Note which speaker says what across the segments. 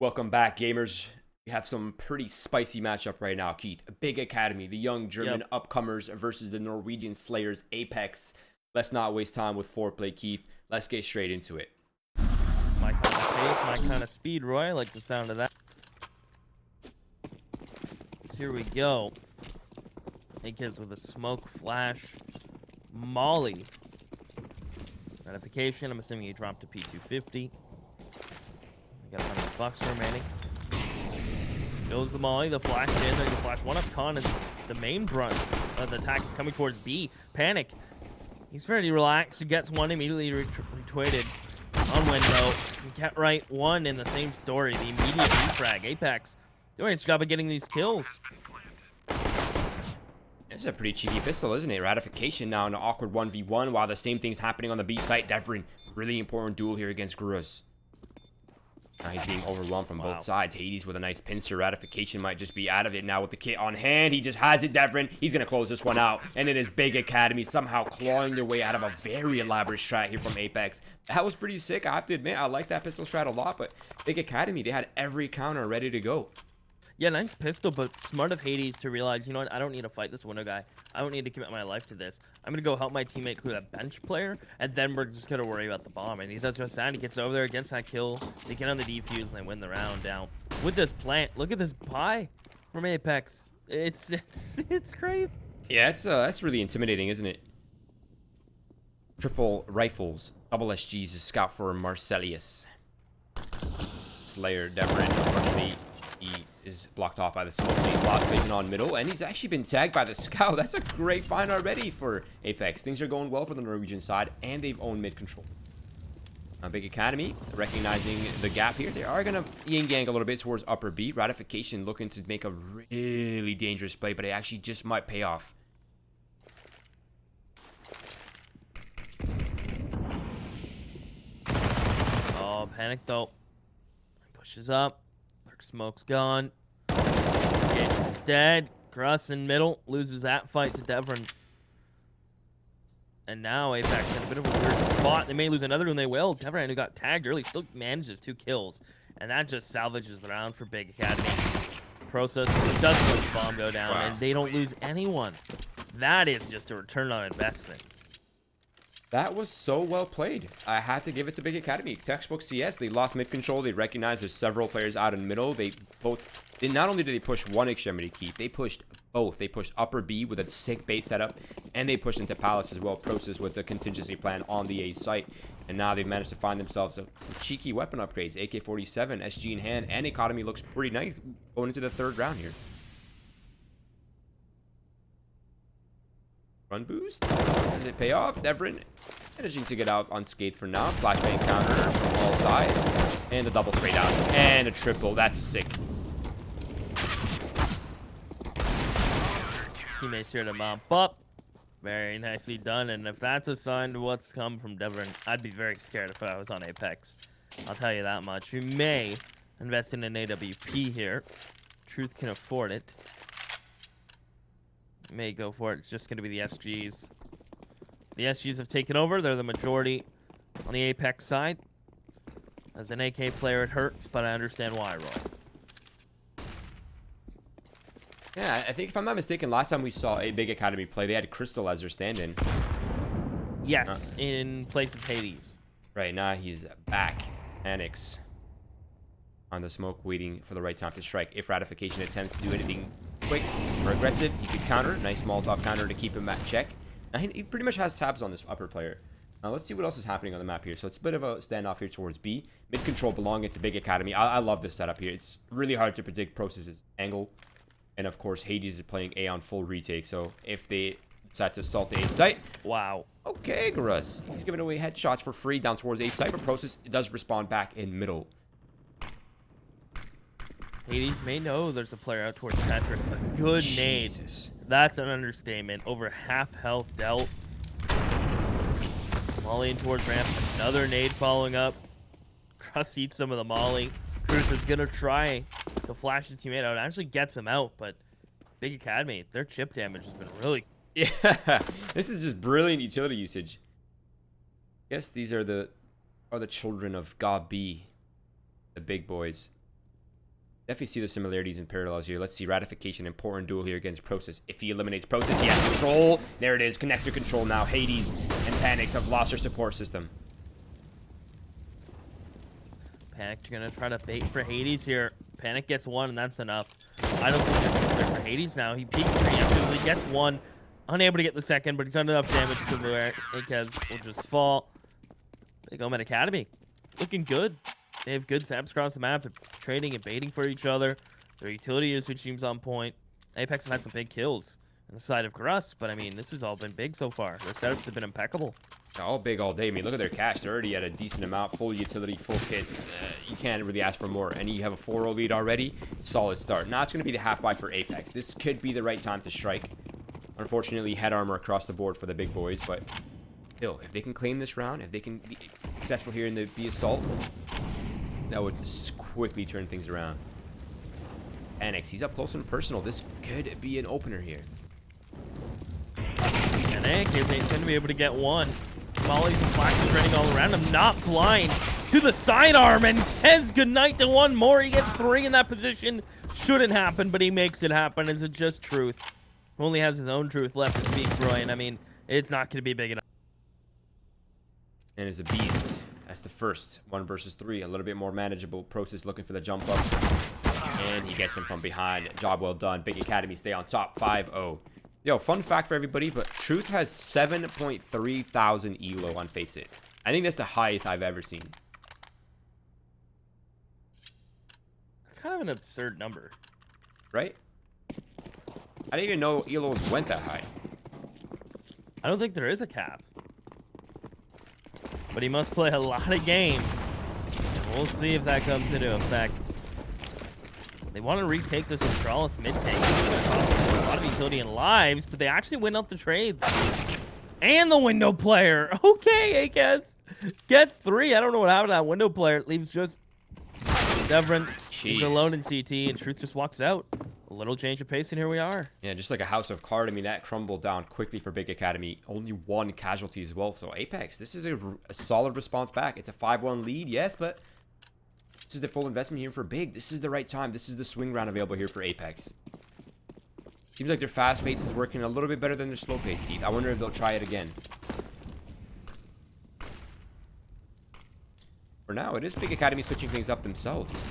Speaker 1: Welcome back, gamers. We have some pretty spicy matchup right now, Keith. Big Academy, the young German upcomers versus the Norwegian Slayers, Apeks. Let's not waste time with foreplay, Keith. Let's get straight into it.
Speaker 2: My kind of pace, my kind of speed, Roy. I like the sound of that. So here we go. Kids with a smoke flash. Molly. Ratification. I'm assuming he dropped to P250. We got $100 remaining. Goes the Molly, the flash in. There's the flash. One up con is the main brunt of the attack is coming towards B. Panic. He's fairly relaxed. He gets one immediately retweeted. On window. Get right one in the same story. The immediate refrag. Apeks doing its job of getting these kills.
Speaker 1: This is a pretty cheeky pistol, isn't it? Ratification now in an awkward 1v1 while the same thing's happening on the B site. Devrin, really important duel here against Guruz. Now he's being overwhelmed from both sides. Hades with a nice pincer. Ratification might just be out of it now with the kit on hand. He just has it, Devrin. He's going to close this one out. And it is Big Academy somehow clawing their way out of a very elaborate strat here from Apeks. That was pretty sick. I have to admit, I like that pistol strat a lot. But Big Academy, they had every counter ready to go.
Speaker 2: Yeah, nice pistol, but smart of Hades to realize, you know what, I don't need to fight this window guy. I don't need to commit my life to this. I'm going to go help my teammate clear that bench player, and then we're just going to worry about the bomb. And he does just that. He gets over there, gets that kill. They get on the defuse, and they win the round down. With this plant, look at this pie from Apeks. It's crazy.
Speaker 1: Yeah, that's really intimidating, isn't it? Triple rifles, double SGs, a scout for Marcelius. Slayer, Devrin, unfortunately, he is blocked off by the smoke. He's lost vision on middle, and he's actually been tagged by the scout. That's a great find already for Apeks. Things are going well for the Norwegian side, and they've owned mid control. Now, Big Academy, recognizing the gap here, they are going to yin-yang a little bit towards upper B. Ratification looking to make a really dangerous play, but it actually just might pay off.
Speaker 2: Oh, panic though. Pushes up. Smoke's gone. Is dead. Gruss in middle. Loses that fight to Devrin. And now Apeks in a bit of a weird spot. They may lose another one. They will. Devrin, who got tagged early, still manages 2 kills. And that just salvages the round for Big Academy. Process doesn't let the bomb go down. Wow. And they don't lose anyone. That is just a return on investment.
Speaker 1: That was so well played. I have to give it to Big Academy. Textbook CS, they lost mid control. They recognized there's several players out in middle. Not only did they push one extremity keep, they pushed both. They pushed upper B with a sick bait setup, and they pushed into Palace as well. Process with the contingency plan on the A site. And now they've managed to find themselves some cheeky weapon upgrades. AK-47, SG in hand, and economy looks pretty nice going into the third round here. Run boost. Does it pay off? Devrin managing to get out unscathed for now. Flashbang counter from all sides. And a double straight out. And a triple. That's sick.
Speaker 2: Teammates here to mop up. Very nicely done. And if that's a sign to what's come from Devrin, I'd be very scared if I was on Apeks. I'll tell you that much. We may invest in an AWP here. Truth can afford it. May go for it. It's just going to be the SGs. The SGs have taken over. They're the majority on the Apeks side. As an AK player, it hurts, but I understand why, Roy.
Speaker 1: Yeah, I think if I'm not mistaken, last time we saw a Big Academy play, they had Crystal as their stand-in.
Speaker 2: Yes, in place of Hades.
Speaker 1: Right, now he's back. Annex on the smoke, waiting for the right time to strike. If Ratification attempts to do anything quick or aggressive, he could counter. Nice Molotov counter to keep him at check. Now, he pretty much has tabs on this upper player. Now, let's see what else is happening on the map here. So, it's a bit of a standoff here towards B. Mid-control belonging to Big Academy. I love this setup here. It's really hard to predict Process's angle. And, of course, Hades is playing A on full retake. So, if they decide to assault the A site...
Speaker 2: Wow.
Speaker 1: Okay, Guruz. He's giving away headshots for free down towards A site. But Process does respond back in middle.
Speaker 2: Hades may know there's a player out towards Tetris. A good nade. That's an understatement. Over half health dealt. Molly in towards ramp. Another nade following up. Crust eats some of the Molly. Cruz is going to try to flash his teammate out. It actually gets him out, but Big Academy, their chip damage has been really...
Speaker 1: Yeah, this is just brilliant utility usage. I guess these are the children of God B, the big boys. Definitely see the similarities and parallels here. Let's see. Ratification, important duel here against Process. If he eliminates Process, he has control. There it is. Connector control now. Hades and Panics have lost their support system.
Speaker 2: Panic gonna try to bait for Hades here. Panic gets one, and that's enough. I don't think they're gonna there for Hades now. He peeks preemptively, gets one, unable to get the second, but he's done enough damage to where Apeks will just fall. They go Med Academy, looking good. They have good saps across the map. They're trading and baiting for each other. Their utility usage seems on point. Apeks have had some big kills on the side of Gruss, but I mean, this has all been big so far. Their setups have been impeccable.
Speaker 1: All big all day. I mean, look at their cash. They're already at a decent amount. Full utility, full kits. You can't really ask for more. And you have a 4-0 lead already. Solid start. Now it's going to be the half buy for Apeks. This could be the right time to strike. Unfortunately, head armor across the board for the big boys, but still, if they can claim this round, if they can be successful here in the B assault, that would just quickly turn things around. Annex, he's up close and personal. This could be an opener here.
Speaker 2: Annex is going to be able to get one. Mollies and flashes running all around him, not blind to the sidearm, and says goodnight to one more. He gets 3 in that position. Shouldn't happen, but he makes it happen. Is it just truth? Only has his own truth left to speak, Brian. I mean, it's not going to be big enough.
Speaker 1: And as a beast, that's the first 1 versus 3, a little bit more manageable. Process looking for the jump up, and he gets him from behind. Job well done. Big Academy stay on top. 5-0. Yo, fun fact for everybody, but Truth has 7.3 thousand elo on Face It. I think that's the highest I've ever seen.
Speaker 2: It's kind of an absurd number,
Speaker 1: right? I didn't even know elos went that high.
Speaker 2: I don't think there is a cap, but he must play a lot of games. We'll see if that comes into effect. They want to retake this Astralis mid-tank. It's going to cost them a lot of utility and lives, but they actually win up the trades. And the window player. Okay, Akez gets 3. I don't know what happened to that window player. It leaves just Devrin. He's alone in CT, and Truth just walks out. A little change of pace, and here we are.
Speaker 1: Yeah, just like a house of cards. I mean, that crumbled down quickly for Big Academy. Only 1 casualty as well. So Apeks, this is a solid response back. It's a 5-1 lead, yes, but this is the full investment here for Big. This is the right time. This is the swing round available here for Apeks. Seems like their fast pace is working a little bit better than their slow pace, Keith. I wonder if they'll try it again. For now, it is Big Academy switching things up themselves.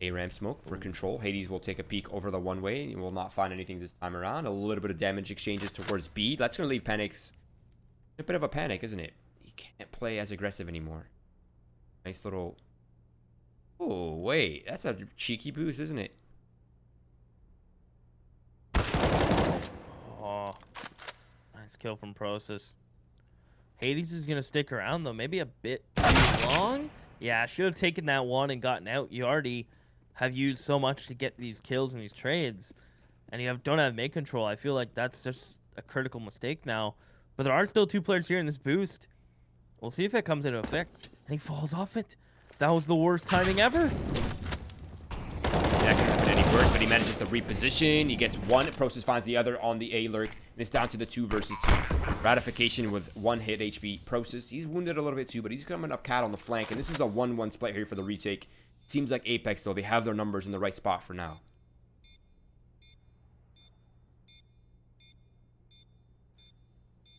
Speaker 1: A-ramp smoke for control. Hades will take a peek over the one-way, and you will not find anything this time around. A little bit of damage exchanges towards B. That's going to leave Panics in a bit of a panic, isn't it? He can't play as aggressive anymore. Nice little... Oh, wait. That's a cheeky boost, isn't it?
Speaker 2: Oh, nice kill from Process. Hades is going to stick around, though. Maybe a bit too long. Yeah, I should have taken that one and gotten out. You already have used so much to get these kills and these trades, and you don't have make control. I feel like that's just a critical mistake now. But there are still 2 players here in this boost. We'll see if it comes into effect. And he falls off it. That was the worst timing ever.
Speaker 1: That could happen any worse, but he manages to reposition. He gets 1. Process finds the other on the A lurk, and it's down to the 2 versus 2. Ratification with 1 hit HP. Process, he's wounded a little bit too, but he's coming up cat on the flank, and this is a 1-1 split here for the retake. Seems like Apeks, though, they have their numbers in the right spot for now.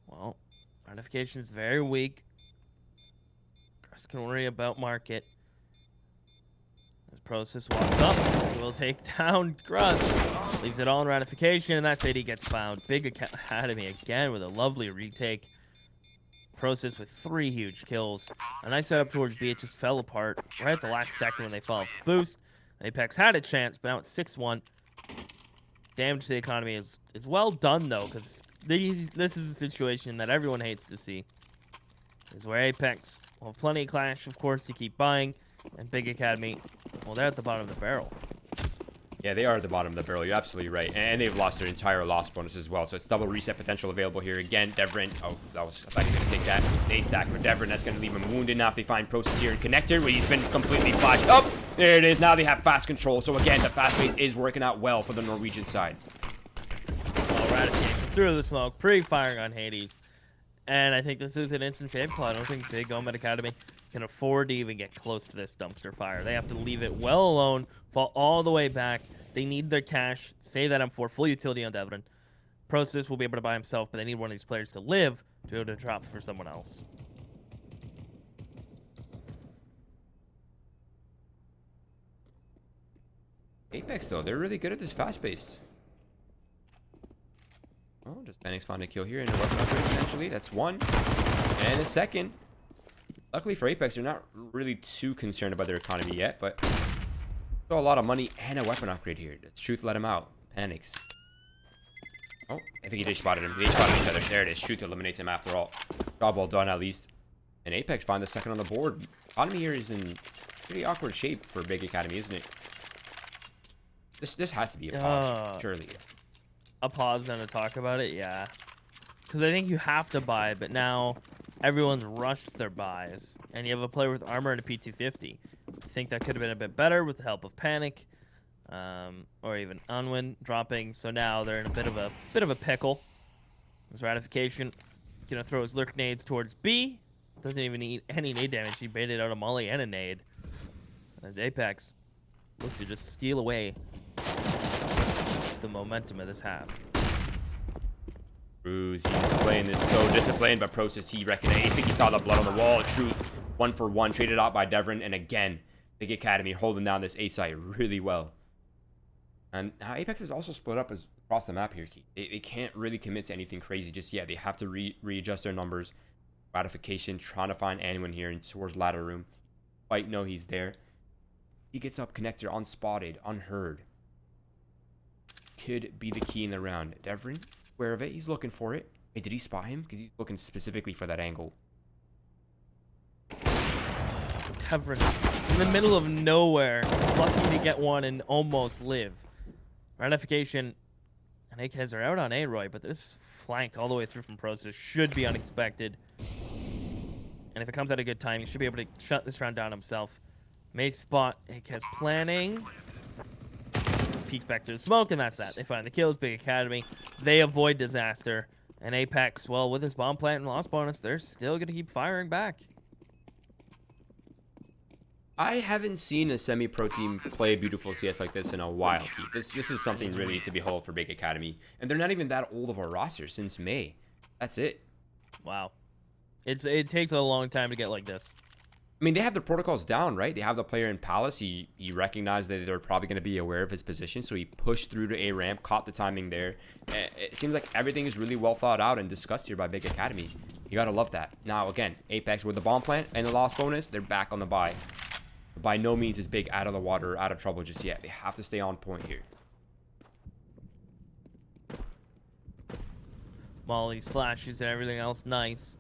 Speaker 2: Well, ratification is very weak. Gruss can worry about market. As Process walks up, he will take down Gruss. Leaves it all in ratification, and that's it. He gets found. Big Academy again with a lovely retake. Process with 3 huge kills. A nice setup towards B. It just fell apart right at the last second when they fell off the boost. Apeks had a chance, but now it's 6-1. Damage to the economy is well done, though, because this is a situation that everyone hates to see. This is where Apeks will have plenty of clash, of course, to keep buying. And Big Academy, well, they're at the bottom of the barrel.
Speaker 1: Yeah, they are at the bottom of the barrel. You're absolutely right. And they've lost their entire loss bonus as well. So it's double reset potential available here. Again, Devrin. Oh, I thought he was going to take that. They stack for Devrin. That's going to leave him wounded. Now if they find Process here in Connector, where he's been completely flashed up. There it is. Now they have fast control. So again, the fast pace is working out well for the Norwegian side.
Speaker 2: Well, Ratification through the smoke. Pre-firing on Hades. And I think this is an instant save call. I don't think Big Med Academy can afford to even get close to this dumpster fire. They have to leave it well alone, fall all the way back. They need their cash. Save that M4, full utility on Devlin. Process will be able to buy himself, but they need one of these players to live to be able to drop for someone else.
Speaker 1: Apeks, though, they're really good at this fast pace. Oh, does Phoenix find a kill here? And a weapon upgrade, potentially. That's one. And a second. Luckily for Apeks, they're not really too concerned about their economy yet, but still a lot of money and a weapon upgrade here. Does Truth let him out? Panics. Oh, I think he just spotted him. They spotted each other. There it is. Truth eliminates him after all. Job well done, at least. And Apeks find the second on the board. Economy here is in pretty awkward shape for Big Academy, isn't it? This has to be a pause, surely.
Speaker 2: A pause and a talk about it, yeah. Because I think you have to buy, but now everyone's rushed their buys. And you have a player with armor and a P250. I think that could have been a bit better with the help of Panic. Or even Unwin dropping. So now they're in a bit of a pickle. His Ratification gonna throw his lurk nades towards B. Doesn't even need any nade damage. He baited out a molly and a nade. As Apeks look to just steal away the momentum of this half.
Speaker 1: Cruz, he's playing this so disciplined, but Process, he reckoned. I think he saw the blood on the wall. Truth, 1-for-1, traded out by Devrin, and again, Big Academy holding down this A site really well. And now Apeks is also split up across the map here. They can't really commit to anything crazy just yet. They have to readjust their numbers. Ratification, trying to find anyone here towards ladder room. Quite know he's there. He gets up connector, unspotted, unheard. Could be the key in the round. Devrin, aware of it. He's looking for it. Wait, did he spot him? Because he's looking specifically for that angle.
Speaker 2: Devrin, in the middle of nowhere, lucky to get one and almost live. Ratification and Akez are out on A-Roy, but this flank all the way through from Process should be unexpected. And if it comes at a good time, he should be able to shut this round down himself. May spot Akez planning. Peeks back to the smoke, and that's that. They find the kills, Big Academy. They avoid disaster. And Apeks, well, with his bomb plant and loss bonus, they're still going to keep firing back.
Speaker 1: I haven't seen a semi-pro team play beautiful CS like this in a while, Keith. This is something really to behold for Big Academy. And they're not even that old of a roster since May. That's it.
Speaker 2: Wow. It takes a long time to get like this.
Speaker 1: I mean, they have the protocols down, right? They have the player in Palace. He recognized that they're probably going to be aware of his position, so he pushed through to A ramp, caught the timing there. It seems like everything is really well thought out and discussed here by Big Academy. You got to love that. Now, again, Apeks with the bomb plant and the loss bonus, they're back on the buy. By no means is Big out of the water, out of trouble just yet. They have to stay on point here.
Speaker 2: Molly's flashes and everything else nice.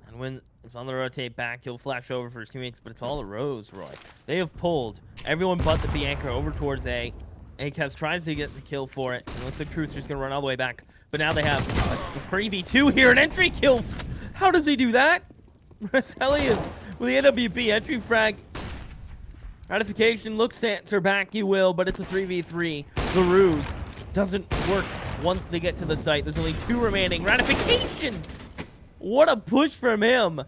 Speaker 2: And when it's on the rotate back, he'll flash over for his teammates, but it's all a rose, Roy. They have pulled everyone but the B anchor over towards A. Akez tries to get the kill for it. It looks like Truth's just going to run all the way back. But now they have a 3v2 here, an entry kill. How does he do that? Marcelius with the AWP entry frag. Ratification looks to answer back, he will, but it's a 3v3. The ruse doesn't work once they get to the site. There's only 2 remaining. Ratification! What a push from him.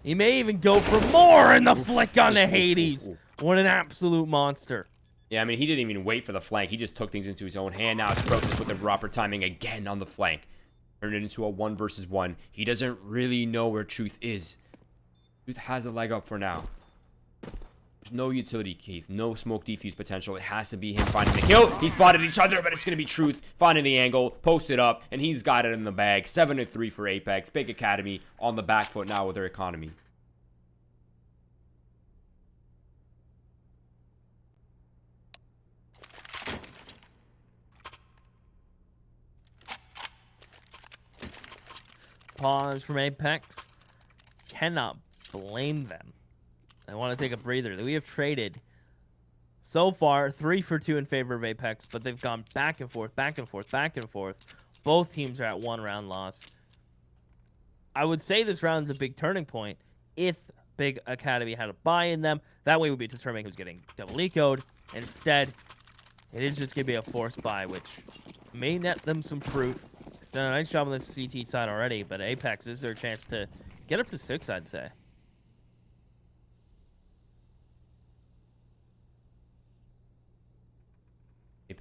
Speaker 2: He may even go for more in the flick on the Hades. What an absolute monster.
Speaker 1: Yeah, I mean, he didn't even wait for the flank. He just took things into his own hand. Now it's Process with the proper timing again on the flank. Turned it into a 1 versus 1. He doesn't really know where Truth is. Truth has a leg up for now. There's no utility, Keith. No smoke defuse potential. It has to be him finding the kill. He spotted each other, but it's going to be Truth finding the angle, post it up, and he's got it in the bag. 7-3 for Apeks. Big Academy on the back foot now with their economy.
Speaker 2: Pause from Apeks. Cannot blame them. I want to take a breather. We have traded so far 3 for 2 in favor of Apeks, but they've gone back and forth, back and forth, back and forth. Both teams are at 1 round loss. I would say this round's a big turning point if Big Academy had a buy in them. That way we'd be determining who's getting double ecoed. Instead, it is just going to be a forced buy, which may net them some fruit. They've done a nice job on this CT side already, but Apeks is their chance to get up to 6, I'd say.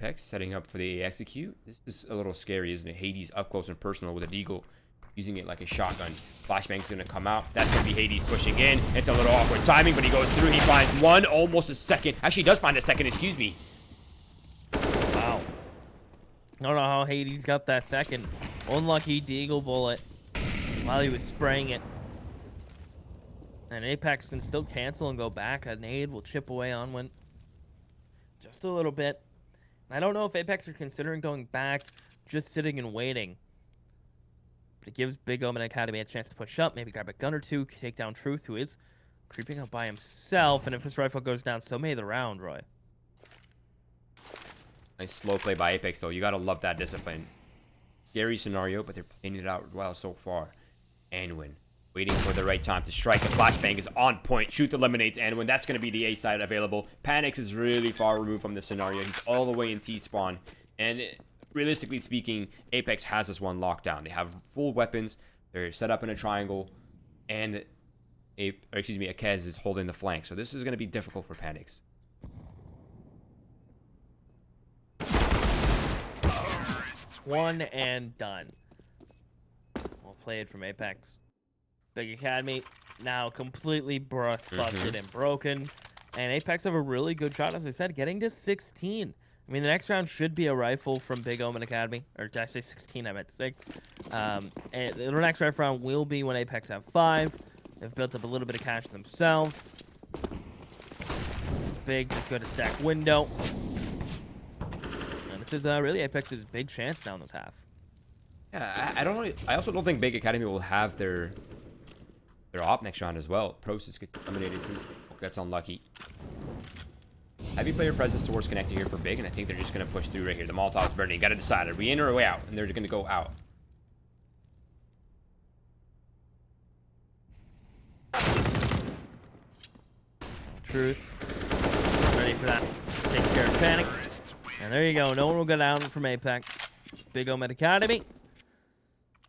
Speaker 1: Apeks setting up for the execute. This is a little scary, isn't it? Hades up close and personal with a deagle, using it like a shotgun. Flashbang's gonna come out. That's gonna be Hades pushing in. It's a little awkward timing, but he goes through. He finds one, almost a second. Actually, he does find a second, excuse me.
Speaker 2: Wow. I don't know how Hades got that second. Unlucky deagle bullet while he was spraying it. And Apeks can still cancel and go back. A nade will chip away on one. Just a little bit. I don't know if Apeks are considering going back, just sitting and waiting. But it gives Big Omen Academy a chance to push up, maybe grab a gun or two, take down Truth, who is creeping up by himself. And if his rifle goes down, so may the round, Roy.
Speaker 1: Nice slow play by Apeks, though. You gotta love that discipline. Scary scenario, but they're playing it out well so far. Anwin waiting for the right time to strike. The flashbang is on point. Truth eliminates Anwin. That's going to be the A side available. Panics is really far removed from the scenario. He's all the way in T-spawn. And realistically speaking, Apeks has this one locked down. They have full weapons. They're set up in a triangle. And, Akez is holding the flank. So this is going to be difficult for Panics.
Speaker 2: One and done. Well played from Apeks. Big Academy now completely busted and broken. And Apeks have a really good shot, as I said, getting to 16. I mean, the next round should be a rifle from Big Omen Academy. Or did I say 16? I meant 6. And the next rifle round will be when Apeks have 5. They've built up a little bit of cash themselves. Big just going to stack window. And this is really Apeks' big chance down this half.
Speaker 1: Yeah, I also don't think Big Academy will have their op next round as well. Process gets eliminated too. That's unlucky. Heavy player presence towards connecting here for Big, and I think they're just going to push through right here. The Molotov's burning. You got to decide, are we in or are we out? And they're going to go out.
Speaker 2: Truth. Ready for that. Takes care of Panic. And there you go. No one will go down from Apeks. Big Omen Academy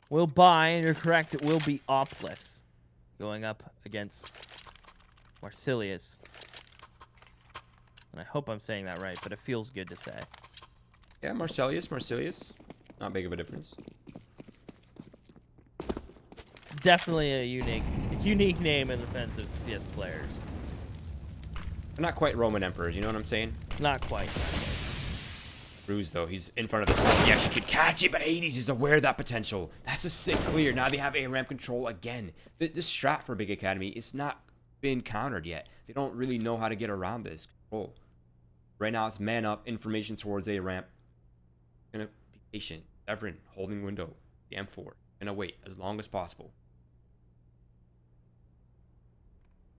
Speaker 2: will buy, and you're correct, it will be opless. Going up against Marsilius. And I hope I'm saying that right, but it feels good to say.
Speaker 1: Yeah, Marsilius. Not big of a difference.
Speaker 2: Definitely a unique name in the sense of CS players.
Speaker 1: They're not quite Roman emperors, you know what I'm saying?
Speaker 2: Not quite.
Speaker 1: Bruce, though, he's in front of the snipe. He actually could catch it, but Hades is aware of that potential. That's a sick clear. Now they have ARAM control again. This strat for Big Academy, it's not been countered yet. They don't really know how to get around this control. Right now, it's man up, information towards ARAM. Gonna be patient. Everin holding window. The M4. Gonna wait as long as possible.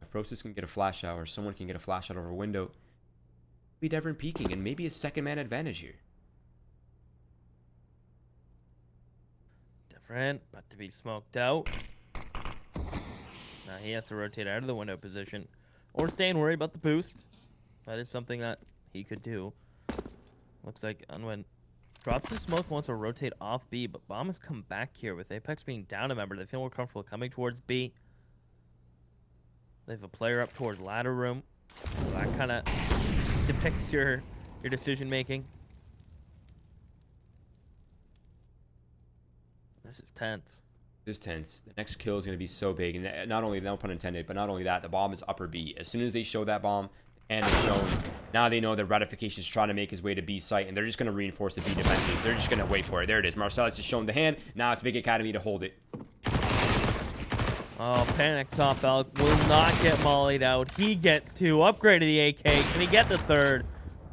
Speaker 1: If Process can get a flash out, or someone can get a flash out of a window, be Devin peeking, and maybe a second man advantage here.
Speaker 2: Different, but to be smoked out. Now he has to rotate out of the window position, or stay and worry about the boost. That is something that he could do. Looks like Unwin drops the smoke, wants to rotate off B, but Bomb has come back here with Apeks being down a member. They feel more comfortable coming towards B. They have a player up towards ladder room. So that kind of depicts your decision making. This is tense.
Speaker 1: This is tense. The next kill is going to be so big, and not only, no pun intended, but not only that, the bomb is upper B. As soon as they show that bomb and it's shown, now they know that Ratification is trying to make his way to B site, and they're just going to reinforce the B defenses. They're just going to wait for it. There it is. Marcellus has shown the hand. Now it's Big Academy to hold it.
Speaker 2: Oh, Panic Top Elk will not get mollied out. He gets 2. Upgrade to the AK. Can he get the 3rd?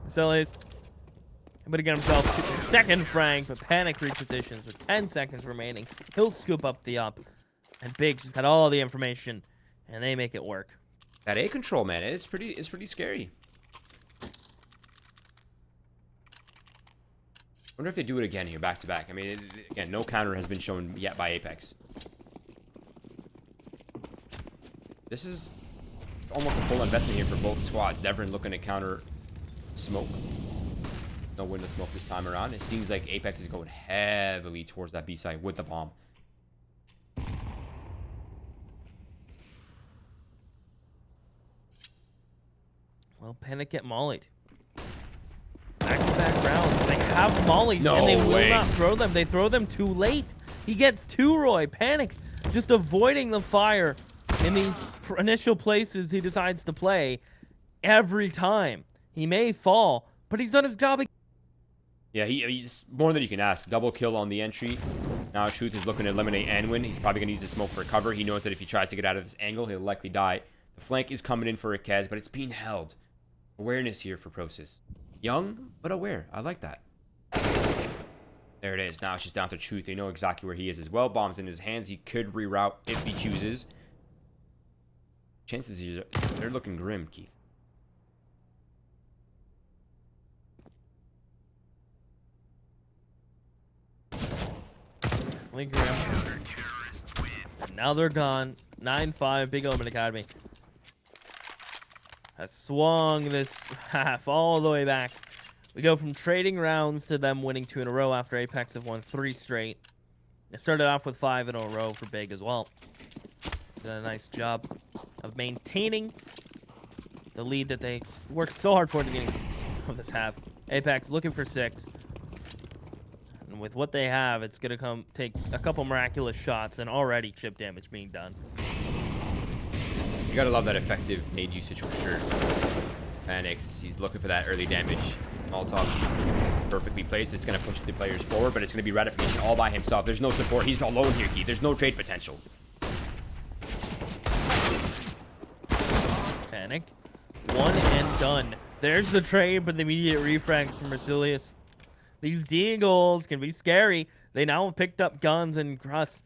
Speaker 2: Marcellus able to get himself to the 2nd frank, but Panic repositions with 10 seconds remaining. He'll scoop up the up. And Big just got all the information, and they make it work.
Speaker 1: That A control, man, it's pretty scary. Wonder if they do it again here, back to back. I mean, again, no counter has been shown yet by Apeks. This is almost a full investment here for both squads. Devin looking to counter smoke. No window smoke this time around. It seems like Apeks is going heavily towards that B site with the bomb.
Speaker 2: Well, Panic get mollied. Back-to-back rounds. have mollies,
Speaker 1: No
Speaker 2: and they
Speaker 1: way.
Speaker 2: will not throw them. They throw them too late. He gets 2, Roy. Panic, just avoiding the fire in these initial places he decides to play every time. He may fall, but he's done his job.
Speaker 1: Yeah, he's more than you can ask. Double kill on the entry. Now Truth is looking to eliminate Anwin. He's probably going to use the smoke for cover. He knows that if he tries to get out of this angle, he'll likely die. The flank is coming in for a Kez, but it's being held. Awareness here for Prosis. Young, but aware. I like that. There it is. Now it's just down to Truth. They know exactly where he is as well. Bombs in his hands. He could reroute if he chooses. Chances they're looking grim, Keith.
Speaker 2: Grim. Now they're gone. 9-5, Big Omen Academy has swung this half all the way back. We go from trading rounds to them winning 2 in a row after Apeks have won 3 straight. They started off with 5 in a row for Big as well. Did a nice job of maintaining the lead that they worked so hard for at the beginning of this half. Apeks looking for 6. And with what they have, it's going to take a couple miraculous shots and already chip damage being done.
Speaker 1: You gotta love that effective nade usage for sure. Panics. He's looking for that early damage. Molotov perfectly placed. It's gonna push the players forward, but it's gonna be ratification all by himself. There's no support. He's alone here, Keith. There's no trade potential.
Speaker 2: Panic. 1 and done. There's the trade, but the immediate refrag from Marsilius. These Deagles can be scary. They now have picked up guns, and Gruss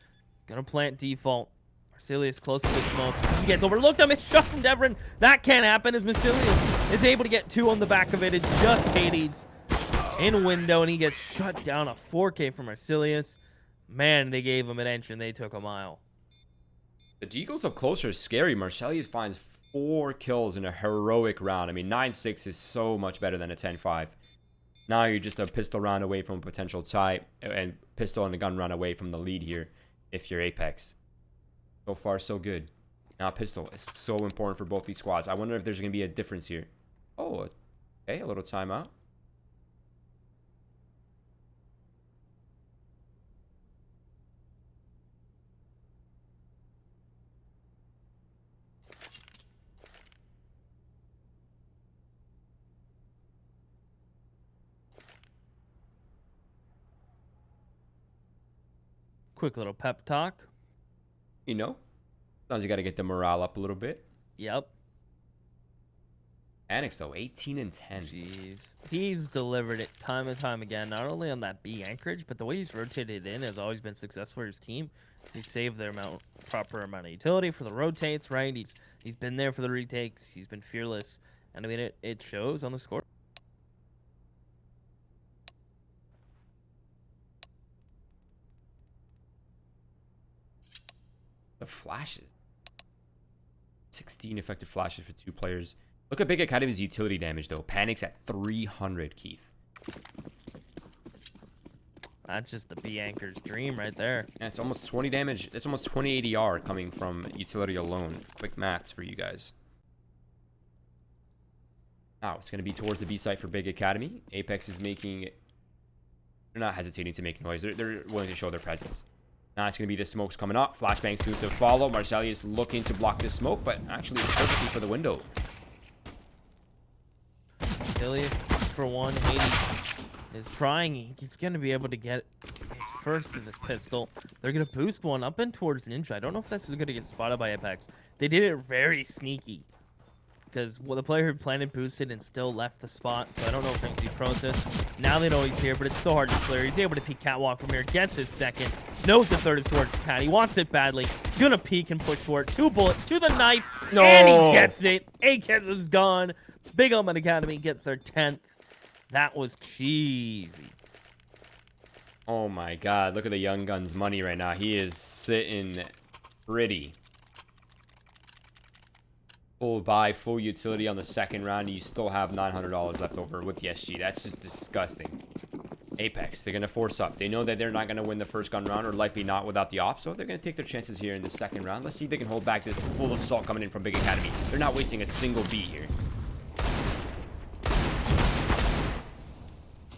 Speaker 2: gonna plant default. Marsilius close to the smoke. He gets overlooked. A missed shot from Devrin. That can't happen as Marsilius is able to get 2 on the back of it. It's just Hades in window, and he gets shut down. A 4K from Marsilius. Man, they gave him an inch, and they took a mile.
Speaker 1: The Deagles up closer is scary. Marsilius finds 4 kills in a heroic round. I mean, 9-6 is so much better than a 10-5. Now you're just a pistol round away from a potential tie, and pistol and a gun round away from the lead here if you're Apeks. So far, so good. Now pistol is so important for both these squads. I wonder if there's going to be a difference here. Oh, okay, a little timeout.
Speaker 2: Quick little pep talk.
Speaker 1: You know, sometimes you got to get the morale up a little bit.
Speaker 2: Yep.
Speaker 1: Annex, though, 18 and 10.
Speaker 2: Jeez. He's delivered it time and time again, not only on that B anchorage, but the way he's rotated in has always been successful for his team. He saved their proper amount of utility for the rotates, right? He's been there for the retakes. He's been fearless. And I mean, it shows on the score.
Speaker 1: The flashes. 16 effective flashes for 2 players. Look at Big Academy's utility damage, though. Panic's at 300, Keith.
Speaker 2: That's just the B anchor's dream right there.
Speaker 1: Yeah, it's almost 20 damage. It's almost 20 ADR coming from utility alone. Quick maths for you guys. Now, it's going to be towards the B site for Big Academy. Apeks is making... They're not hesitating to make noise. They're willing to show their presence. Now it's going to be the smokes coming up. Flashbang soon to follow. Marsilius looking to block this smoke, but actually it's perfectly for the window.
Speaker 2: Marsilius for 1. Hades is trying. He's going to be able to get his first in this pistol. They're going to boost one up and towards Ninja. I don't know if this is going to get spotted by Apeks. They did it very sneaky. Because the player who planted boosted and still left the spot, so I don't know if they're going to see Process. Now they know he's here, but it's so hard to clear. He's able to peek catwalk from here, gets his second, knows the third is towards Pat. He wants it badly. He's going to peek and push for it. 2 bullets to the knife,
Speaker 1: No.
Speaker 2: and he gets it. Akez is gone. Big Omen Academy gets their 10th. That was cheesy.
Speaker 1: Oh my god, look at the Young Gun's money right now. He is sitting pretty. Full buy, full utility on the second round. You still have $900 left over with the SG. That's just disgusting. Apeks, they're going to force up. They know that they're not going to win the first gun round, or likely not without the op, so they're going to take their chances here in the second round. Let's see if they can hold back this full assault coming in from Big Academy. They're not wasting a single B here.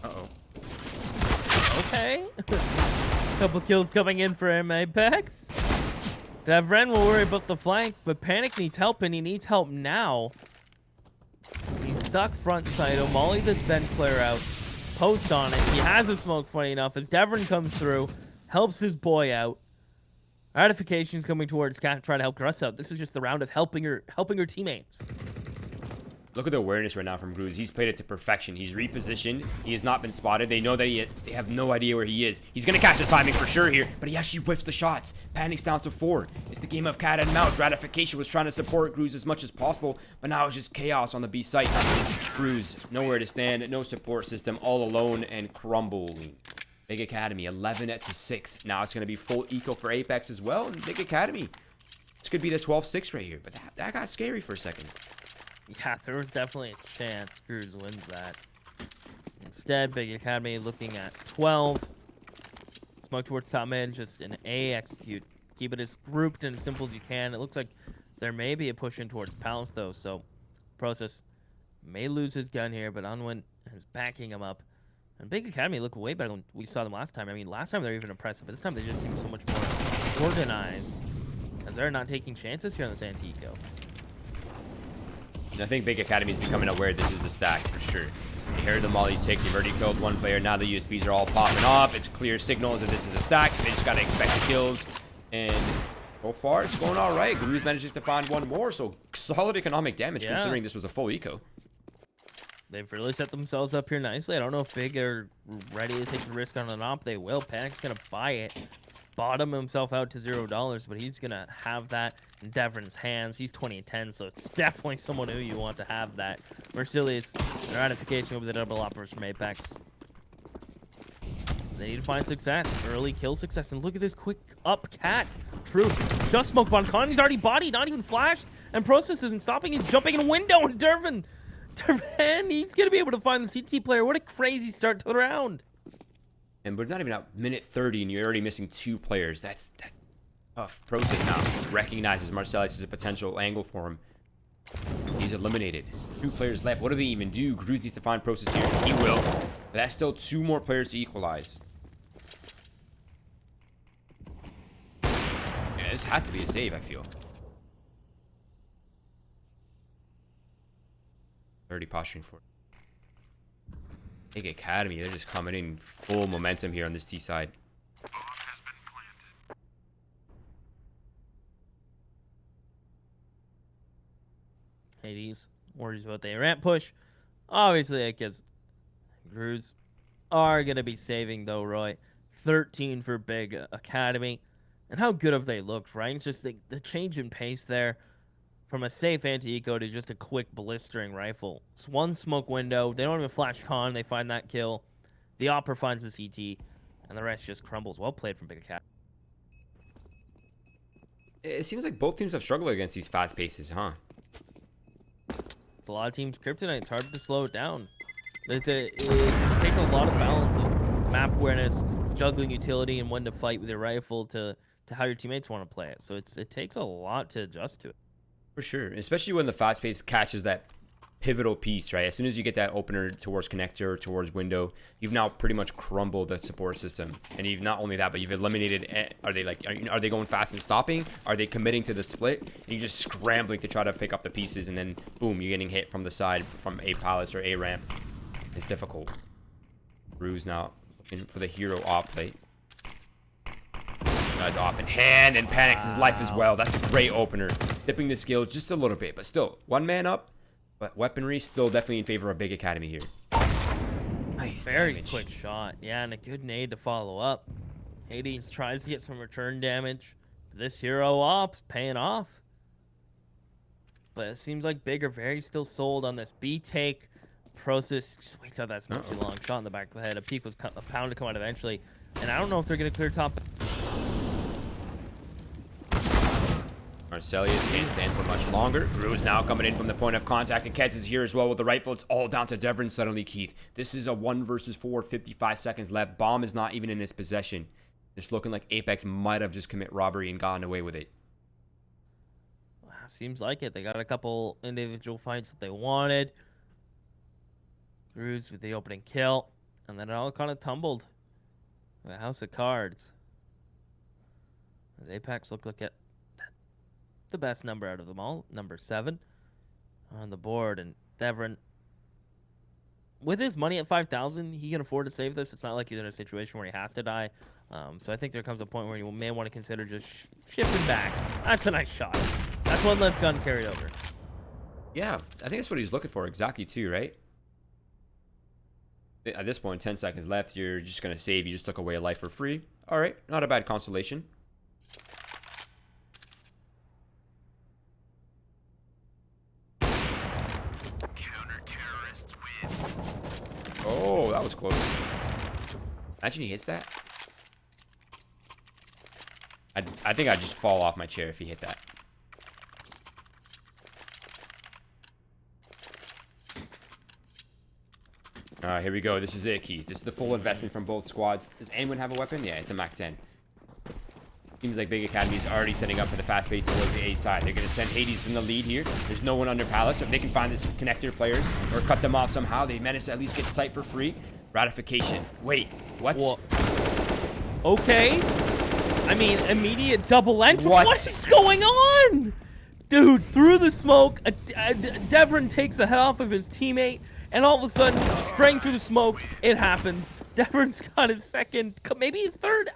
Speaker 1: Uh-oh.
Speaker 2: okay. Couple kills coming in for him, Apeks. Devren will worry about the flank, but Panic needs help, and he needs help now. He's stuck front side. O'Malley this bench player out. Post on it. He has a smoke funny enough as Devren comes through, helps his boy out. Ratification's coming towards Cat to try to help Gruss out. This is just the round of helping your teammates.
Speaker 1: Look at the awareness right now from Gruz. He's played it to perfection. He's repositioned. He has not been spotted. They know that they have no idea where he is. He's going to catch the timing for sure here, but he actually whiffs the shots. Panic's down to 4. It's the game of cat and mouse. Ratification was trying to support Gruz as much as possible, but now it's just chaos on the B site. Gruz, nowhere to stand, no support system, all alone and crumbling. Big Academy, 11-6. Now it's going to be full eco for Apeks as well, and Big Academy. This could be the 12-6 right here, but that got scary for a second.
Speaker 2: Yeah, there was definitely a chance Cruz wins that. Instead, Big Academy looking at 12. Smoke towards top mid, just an A execute. Keep it as grouped and as simple as you can. It looks like there may be a push in towards Palace, though, so Process may lose his gun here, but Unwin is backing him up. And Big Academy look way better than we saw them last time. I mean, last time they were even impressive, but this time they just seem so much more organized, as they're not taking chances here on this anti-eco.
Speaker 1: And I think Big Academy is becoming aware this is a stack for sure. They heard the molly tick. They've already killed one player. Now the USBs are all popping off. It's clear signals that this is a stack. They just got to expect the kills. And so far, it's going all right. Gruz manages to find one more. So solid economic damage considering this was a full eco.
Speaker 2: They've really set themselves up here nicely. I don't know if Big are ready to take the risk on an op. They will. Panic's going to buy it. Bottom himself out to $0, but he's going to have that in Devrin's hands. He's 20-10, so it's definitely someone who you want to have that. Mercilius, ratification over the double operas from Apeks. They need to find success, early kill success, and look at this quick up cat. True, just smoked on Con. He's already bodied, not even flashed, and Process isn't stopping. He's jumping in a window, and Dervin, he's going to be able to find the CT player. What a crazy start to the round.
Speaker 1: And we're not even at minute 30, and you're already missing 2 players. That's tough. Process now recognizes Marcellus as a potential angle for him. He's eliminated. 2 players left. What do they even do? Gruz needs to find Process here. He will. But that's still 2 more players to equalize. Yeah, this has to be a save, I feel. 30 posturing for it. Big Academy, they're just coming in full momentum here on this T side.
Speaker 2: Hades worries about the ramp push. Obviously, I guess Gruz are going to be saving, though, Roy. 13 for Big Academy. And how good have they looked, right? It's just the change in pace there from a safe anti-eco to just a quick blistering rifle. It's one smoke window. They don't even flash con. They find that kill. The Opera finds the CT. And the rest just crumbles. Well played from Big Academy.
Speaker 1: It seems like both teams have struggled against these fast paces, huh?
Speaker 2: It's a lot of teams kryptonite. It's hard to slow it down. It takes a lot of balance of map awareness, juggling utility, and when to fight with your rifle to how your teammates want to play it. So it takes a lot to adjust to it.
Speaker 1: For sure, especially when the fast pace catches that pivotal piece, right? As soon as you get that opener towards connector, towards window, you've now pretty much crumbled the support system. And you've not only that, but you've eliminated. Are they going fast and stopping? Are they committing to the split? And you're just scrambling to try to pick up the pieces, and then boom, you're getting hit from the side from A palace or A ramp. It's difficult. Gruz now looking for the hero off plate. Guys off in hand, and panics his life as well. That's a great opener. Dipping the skills just a little bit, but still, 1 man up. But weaponry still definitely in favor of Big Academy here. Nice
Speaker 2: Very
Speaker 1: damage.
Speaker 2: quick shot. Yeah, and a good nade to follow up. Hades tries to get some return damage. This hero op's paying off. But it seems like Big are very still sold on this B take. Process just waits out that smoke too long. Shot in the back of the head. A peak was a pound to come out eventually. And I don't know if they're going to clear top.
Speaker 1: Marcellus can't stand for much longer. Gruz now coming in from the point of contact, and Kez is here as well with the rifle. It's all down to Devrin suddenly, Keith. This is a 1 versus 4, 55 seconds left. Bomb is not even in his possession. It's looking like Apeks might have just commit robbery and gotten away with it.
Speaker 2: Seems like it. They got a couple individual fights that they wanted. Gruz with the opening kill. And then it all kind of tumbled. The House of Cards. Apeks look like the best number out of them all. Number 7 on the board. And Devon, with his money at 5,000, he can afford to save this. It's not like he's in a situation where he has to die. So I think there comes a point where you may want to consider just shifting back. That's a nice shot. That's one less gun carried over.
Speaker 1: Yeah, I think that's what he's looking for exactly too, right? At this point, 10 seconds left. You're just going to save. You just took away a life for free. All right, not a bad consolation.
Speaker 3: Counter-terrorists win.
Speaker 1: Oh, that was close. Imagine he hits that. I think I'd just fall off my chair if he hit that. Here we go. This is it, Keith. This is the full investment from both squads. Does anyone have a weapon? Yeah, it's a Mac 10. Seems like Big Academy is already setting up for the fast pace towards the A side. They're going to send Hades in the lead here. There's no one under Palace, so if they can find this connector players or cut them off somehow, they manage to at least get sight for free. Ratification. Wait, what?
Speaker 2: Well, okay. I mean, immediate double entry.
Speaker 1: What?
Speaker 2: What is going on? Dude, through the smoke, Devon takes the head off of his teammate, and all of a sudden, spraying through the smoke, it happens. Devon's got his second, maybe his third.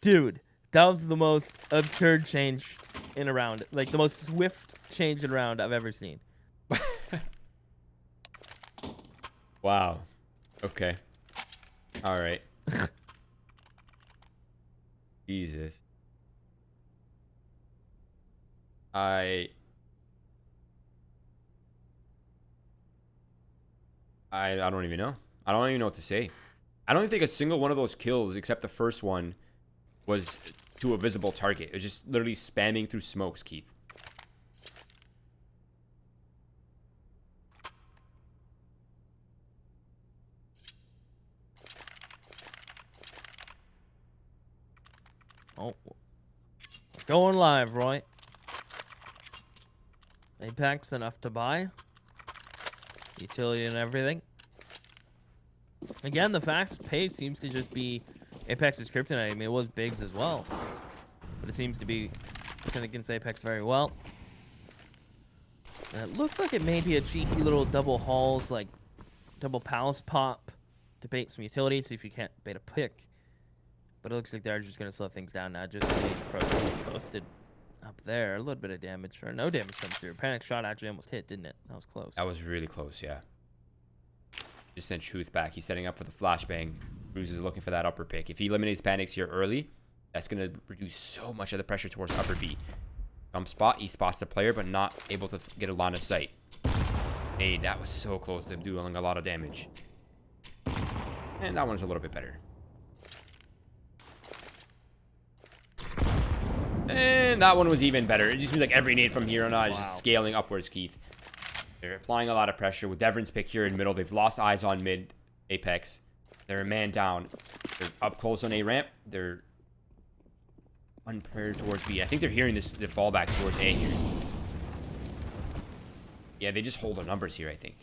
Speaker 2: Dude, that was the most absurd change in a round. Like, the most swift change in a round I've ever seen.
Speaker 1: Wow. Okay. All right. Jesus. I don't even know. I don't even know what to say. I don't even think a single one of those kills, except the first one, was to a visible target. It was just literally spamming through smokes, Keith.
Speaker 2: Oh, going live, Roy. Apeks enough to buy. Utility and everything. Again, the fast pace seems to just be Apeks' kryptonite. I mean, it was BiG's as well. But it seems to be something against Apeks very well. And it looks like it may be a cheeky little double halls, like double palace pop to bait some utility, see if you can't bait a pick. But it looks like they're just going to slow things down now. Just posted up there. A little bit of damage, or no damage comes through. Panic shot actually almost hit, didn't it? That was close.
Speaker 1: That was really close, yeah. Just sent Truth back. He's setting up for the flashbang. Bruce is looking for that upper pick. If he eliminates Panics here early, that's going to reduce so much of the pressure towards upper B. Spot, he spots the player, but not able to get a line of sight. Hey, that was so close to doing a lot of damage. And that one's a little bit better. And that one was even better. It just seems like every nade from here on out is just scaling upwards, Keith. They're applying a lot of pressure with Devon's pick here in middle. They've lost eyes on mid Apeks. They're a man down. They're up close on A ramp. They're unprepared towards B. I think they're hearing this the fallback towards A here. Yeah, they just hold their numbers here, I think.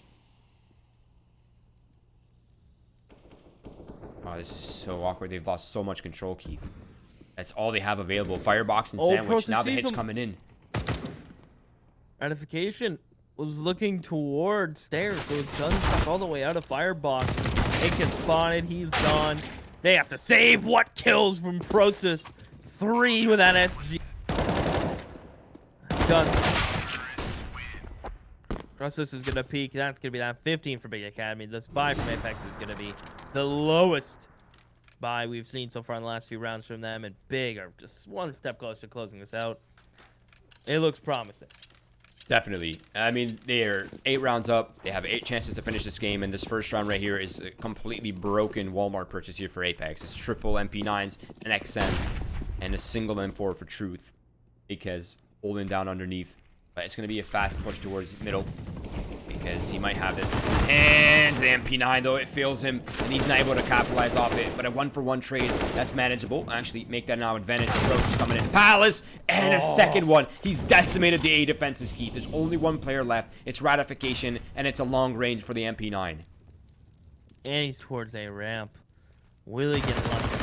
Speaker 1: Oh, this is so awkward. They've lost so much control, Keith. That's all they have available. Firebox and sandwich. Now the hit's coming in.
Speaker 2: Ratification was looking toward stairs, so his gun's stuck all the way out of Firebox. It gets spotted. He's gone. They have to save what kills from Process. 3 with that SG. Done. Process is going to peak. That's going to be that 15 for Big Academy. This buy from Apeks is going to be the lowest buy we've seen so far in the last few rounds from them, and Big are just one step closer to closing this out. It looks promising.
Speaker 1: Definitely. I mean, they are 8 rounds up. They have 8 chances to finish this game, and this first round right here is a completely broken Walmart purchase here for Apeks. It's triple MP9s, an XM, and a single M4 for Truth, because holding down underneath. But it's going to be a fast push towards middle, because he might have this in his hands. The MP9, though, it fails him, and he's not able to capitalize off it. But a 1-for-1 trade, that's manageable. Actually, make that now advantage. Roach is coming in. Palace, and a second one. He's decimated the A defenses, Keith. There's only one player left. It's Ratification, and it's a long range for the MP9.
Speaker 2: And he's towards A ramp. Will he get lucky?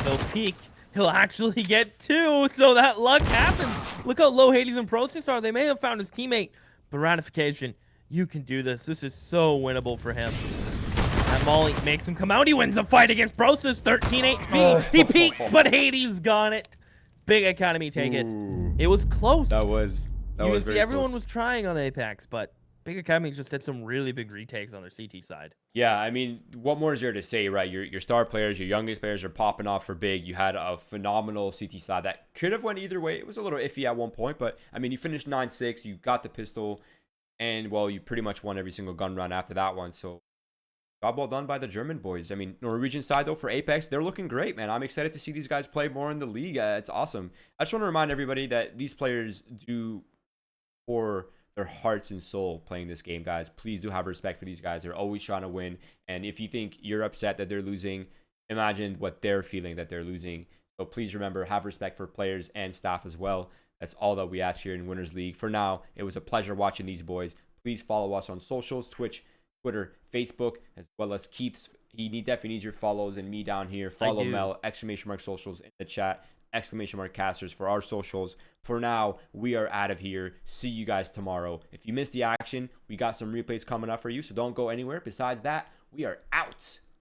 Speaker 2: They'll peek. He'll actually get 2, so that luck happens. Look how low Hades and Process are. They may have found his teammate, but Ratification, you can do this. This is so winnable for him. That Molly makes him come out. He wins the fight against Process, 13 HP. He peeks, but Hades got it. Big Academy take it. It was close.
Speaker 1: That was
Speaker 2: you can see everyone
Speaker 1: close.
Speaker 2: was trying on the Apeks, but Big Academy just had some really big retakes on their CT side.
Speaker 1: Yeah, I mean, what more is there to say, right? Your star players, your youngest players are popping off for Big. You had a phenomenal CT side that could have went either way. It was a little iffy at one point, but I mean, you finished 9-6, you got the pistol, and well, you pretty much won every single gun run after that one. So, job well done by the German boys. I mean, Norwegian side though for Apeks, they're looking great, man. I'm excited to see these guys play more in the league. It's awesome. I just want to remind everybody that these players do for their hearts and soul playing this game, guys. Please do have respect for these guys. They're always trying to win. And if you think you're upset that they're losing, imagine what they're feeling that they're losing. So please remember, have respect for players and staff as well. That's all that we ask here in Winners League. For now, it was a pleasure watching these boys. Please follow us on socials, Twitch, Twitter, Facebook, as well as Keith's. He definitely needs your follows, and me down here. Follow Mel, !socials in the chat, !casters for our socials. For now, we are out of here. See you guys tomorrow. If you missed the action, we got some replays coming up for you, so don't go anywhere. Besides that, we are out.